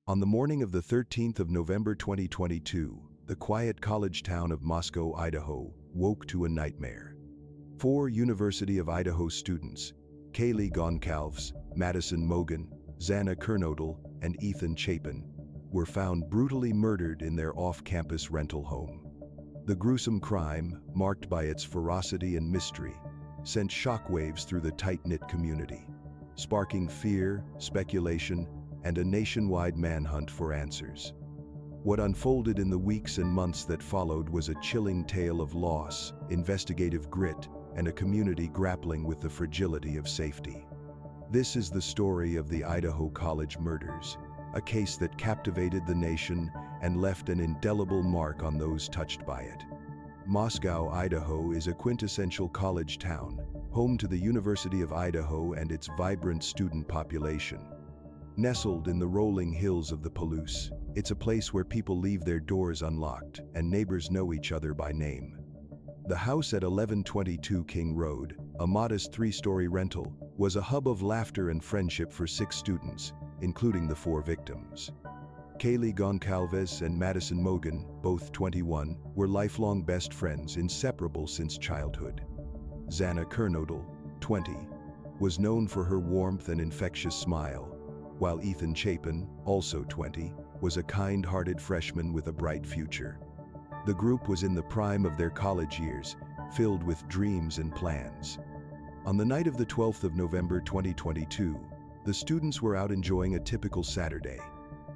On the morning of the 13th of November 2022, the quiet college town of Moscow, Idaho, woke to a nightmare. 4 University of Idaho students, Kaylee Goncalves, Madison Mogen, Xana Kernodle, and Ethan Chapin, were found brutally murdered in their off-campus rental home. The gruesome crime, marked by its ferocity and mystery, sent shockwaves through the tight-knit community, sparking fear, speculation, and a nationwide manhunt for answers. What unfolded in the weeks and months that followed was a chilling tale of loss, investigative grit, and a community grappling with the fragility of safety. This is the story of the Idaho College murders, a case that captivated the nation and left an indelible mark on those touched by it. Moscow, Idaho is a quintessential college town, home to the University of Idaho and its vibrant student population. Nestled in the rolling hills of the Palouse, it's a place where people leave their doors unlocked and neighbors know each other by name. The house at 1122 King Road, a modest 3-story rental, was a hub of laughter and friendship for 6 students, including the 4 victims. Kaylee Goncalves and Madison Mogen, both 21, were lifelong best friends, inseparable since childhood. Xana Kernodle, 20, was known for her warmth and infectious smile, while Ethan Chapin, also 20, was a kind-hearted freshman with a bright future. The group was in the prime of their college years, filled with dreams and plans. On the night of the 12th of November 2022, the students were out enjoying a typical Saturday.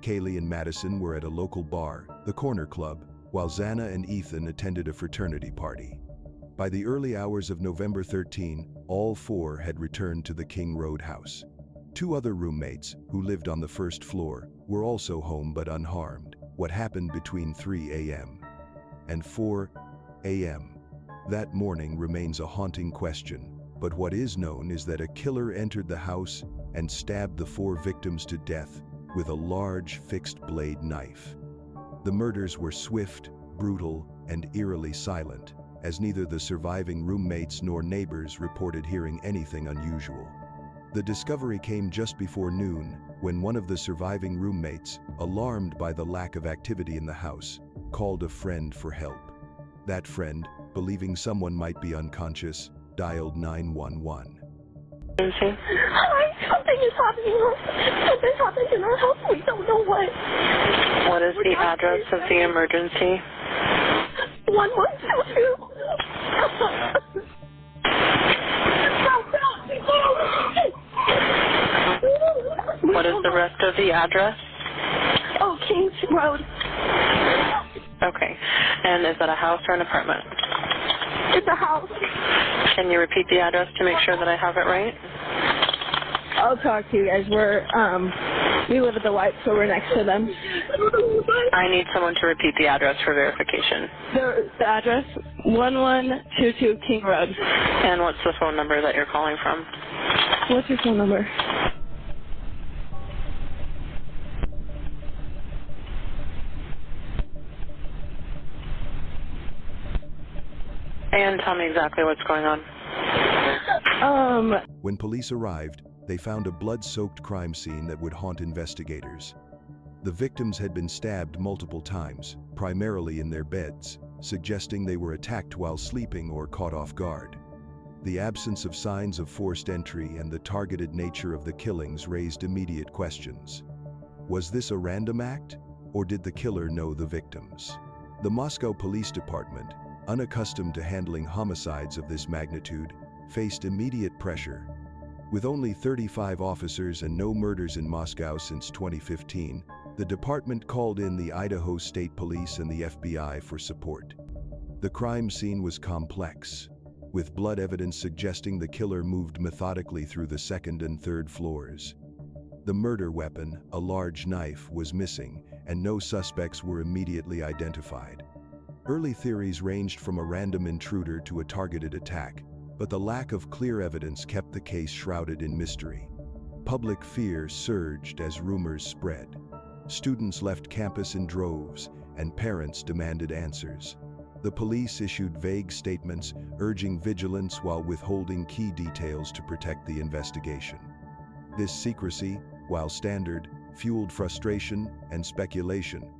Kaylee and Madison were at a local bar, the Corner Club, while Xana and Ethan attended a fraternity party. By the early hours of November 13, all 4 had returned to the King Road house. 2 other roommates, who lived on the first floor, were also home but unharmed. What happened between 3 a.m. and 4 a.m. that morning remains a haunting question, but what is known is that a killer entered the house and stabbed the 4 victims to death with a large fixed-blade knife. The murders were swift, brutal, and eerily silent, as neither the surviving roommates nor neighbors reported hearing anything unusual. The discovery came just before noon, when one of the surviving roommates, alarmed by the lack of activity in the house, called a friend for help. That friend, believing someone might be unconscious, dialed 911. Hi, something is happening. Something happened in our house. We don't know what. What is the address of the emergency? 1122. What is the rest of the address? Oh, Kings Road. Okay. And is that a house or an apartment? It's a house. Can you repeat the address to make sure that I have it right? I'll talk to you guys. We live at the White, so we're next to them. I need someone to repeat the address for verification. The address, 1122 King Road. And what's the phone number that you're calling from? What's your phone number? And tell me exactly what's going on. When police arrived, they found a blood-soaked crime scene that would haunt investigators. The victims had been stabbed multiple times, primarily in their beds, suggesting they were attacked while sleeping or caught off guard. The absence of signs of forced entry and the targeted nature of the killings raised immediate questions. Was this a random act, or did the killer know the victims? The Moscow Police Department, unaccustomed to handling homicides of this magnitude, faced immediate pressure. With only 35 officers and no murders in Moscow since 2015, the department called in the Idaho State Police and the FBI for support. The crime scene was complex, with blood evidence suggesting the killer moved methodically through the 2nd and 3rd floors. The murder weapon, a large knife, was missing, and no suspects were immediately identified. Early theories ranged from a random intruder to a targeted attack, but the lack of clear evidence kept the case shrouded in mystery. Public fear surged as rumors spread. Students left campus in droves, and parents demanded answers. The police issued vague statements, urging vigilance while withholding key details to protect the investigation. This secrecy, while standard, fueled frustration and speculation.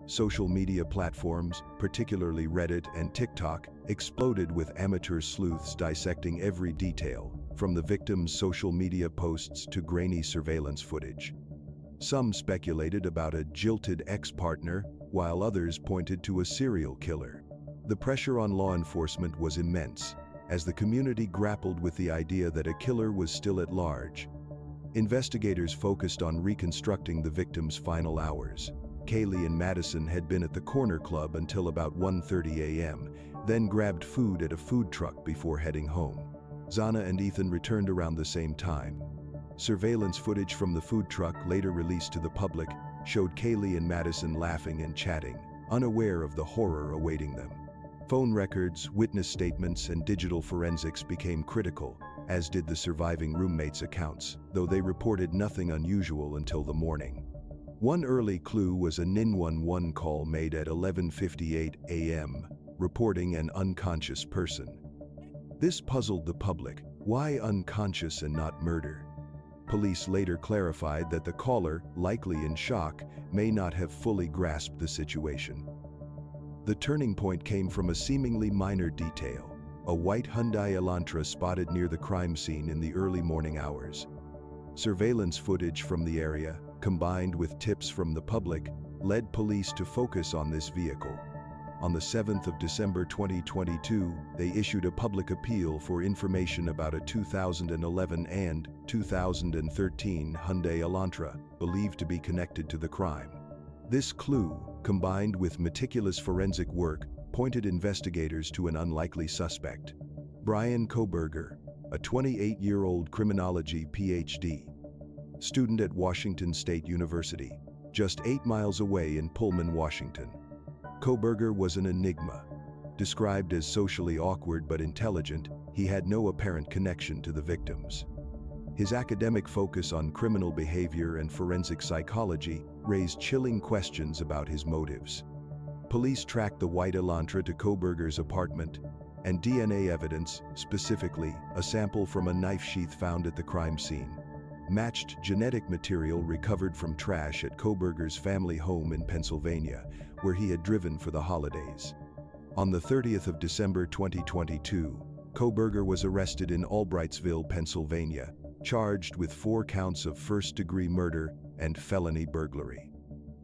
Social media platforms, particularly Reddit and TikTok, exploded with amateur sleuths dissecting every detail, from the victim's social media posts to grainy surveillance footage. Some speculated about a jilted ex-partner, while others pointed to a serial killer. The pressure on law enforcement was immense, as the community grappled with the idea that a killer was still at large. Investigators focused on reconstructing the victim's final hours. Kaylee and Madison had been at the corner club until about 1:30 a.m., then grabbed food at a food truck before heading home. Xana and Ethan returned around the same time. Surveillance footage from the food truck, later released to the public, showed Kaylee and Madison laughing and chatting, unaware of the horror awaiting them. Phone records, witness statements, and digital forensics became critical, as did the surviving roommates' accounts, though they reported nothing unusual until the morning. One early clue was a 911 call made at 11:58 a.m., reporting an unconscious person. This puzzled the public. Why unconscious and not murder? Police later clarified that the caller, likely in shock, may not have fully grasped the situation. The turning point came from a seemingly minor detail: a white Hyundai Elantra spotted near the crime scene in the early morning hours. Surveillance footage from the area, combined with tips from the public, led police to focus on this vehicle. On the 7th of December 2022, they issued a public appeal for information about a 2011 and 2013 Hyundai Elantra, believed to be connected to the crime. This clue, combined with meticulous forensic work, pointed investigators to an unlikely suspect: Bryan Kohberger, a 28-year-old criminology Ph.D. student at Washington State University, just 8 miles away in Pullman, Washington. Kohberger was an enigma. Described as socially awkward but intelligent, he had no apparent connection to the victims. His academic focus on criminal behavior and forensic psychology raised chilling questions about his motives. Police tracked the white Elantra to Kohberger's apartment, and DNA evidence, specifically a sample from a knife sheath found at the crime scene, matched genetic material recovered from trash at Kohberger's family home in Pennsylvania, where he had driven for the holidays. On the 30th of December 2022, Kohberger was arrested in Albrightsville, Pennsylvania, charged with 4 counts of first-degree murder and felony burglary.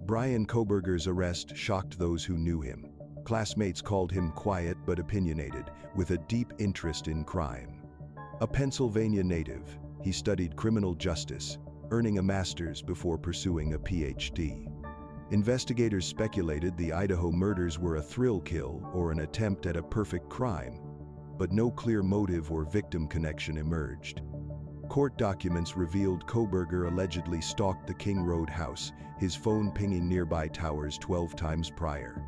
Bryan Kohberger's arrest shocked those who knew him. Classmates called him quiet but opinionated, with a deep interest in crime. A Pennsylvania native, he studied criminal justice, earning a master's before pursuing a Ph.D. Investigators speculated the Idaho murders were a thrill kill or an attempt at a perfect crime, but no clear motive or victim connection emerged. Court documents revealed Kohberger allegedly stalked the King Road house, his phone pinging nearby towers 12 times prior.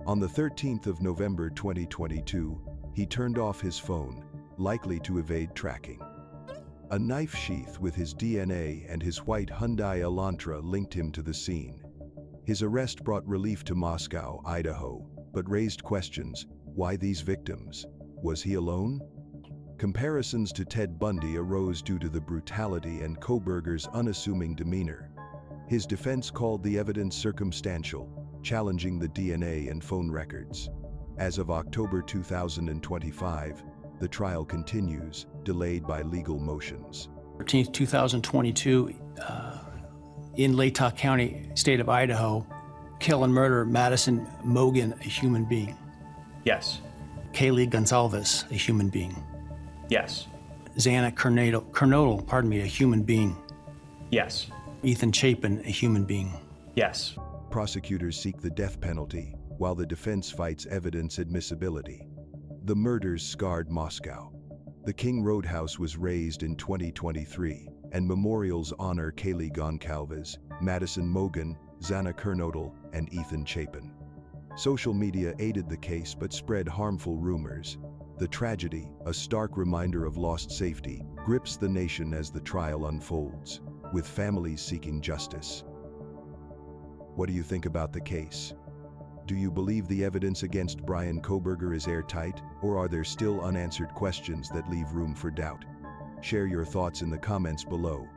On the 13th of November 2022, he turned off his phone, likely to evade tracking. A knife sheath with his DNA and his white Hyundai Elantra linked him to the scene. His arrest brought relief to Moscow, Idaho, but raised questions: why these victims? Was he alone? Comparisons to Ted Bundy arose due to the brutality and Kohberger's unassuming demeanor. His defense called the evidence circumstantial, challenging the DNA and phone records. As of October 2025, the trial continues, delayed by legal motions. 13th, 2022, in Latah County, state of Idaho, kill and murder Madison Mogen, a human being. Yes. Kaylee Goncalves, a human being. Yes. Xana Kernodle, a human being. Yes. Ethan Chapin, a human being. Yes. Prosecutors seek the death penalty, while the defense fights evidence admissibility. The murders scarred Moscow. The King Road house was razed in 2023, and memorials honor Kaylee Goncalves, Madison Mogen, Xana Kernodle, and Ethan Chapin. Social media aided the case but spread harmful rumors. The tragedy, a stark reminder of lost safety, grips the nation as the trial unfolds, with families seeking justice. What do you think about the case? Do you believe the evidence against Bryan Kohberger is airtight, or are there still unanswered questions that leave room for doubt? Share your thoughts in the comments below.